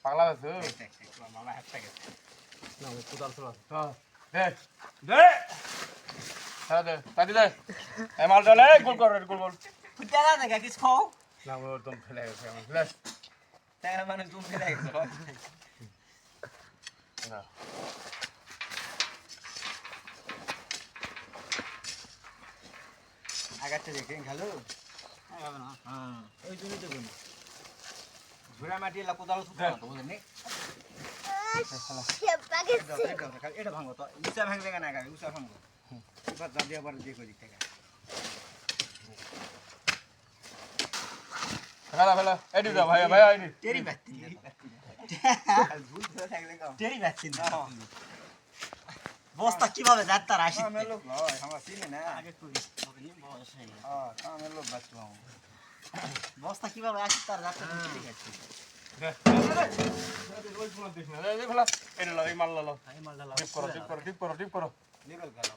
পাগলা আছে মামা একটা গেছে না ওই কোদাল ছোড়া দে দে হ্যাঁ দে তাড়ি দে এই মালটা লে গোল কর গোল গোল ফুটা না দেখা কিছু খাও না ও একদম ফেলে গেছে আমার লে তারা মানুষ তুমি ফেলে গেছে না আগাতে দেখে খালো আগাবে না হ্যাঁ ওই জন্যই তো বলি ঝুরা মাটি এলা কোদাল সুতো না তো বুঝেন এটা ভাঙো তো উঁচা ভাঙবে কেন আগাবে উঁচা ভাঙবো এবার যা দিয়ে আবার দিয়ে করি থেকে ফেলা ফেলা এডি দাও ভাই ভাই এডি তেরি বাতি ভুল ধরে থাকলে কাম তেরি বাতি না বস্তা কিভাবে যাত্রা আসি আমি লোক হয় আমরা চিনি না আগে করি বলি বয়স হয়ে গেছে হ্যাঁ আমি লোক বাচ্চা বস্তা কিভাবে আসি তার যাত্রা ঠিক আছে ওই পুরো দেখ না দে ফেলা এডি লো এই মাল লো এই মালটা টিপ করো টিপ করো টিপ করো টিপ করো লেভেল গেল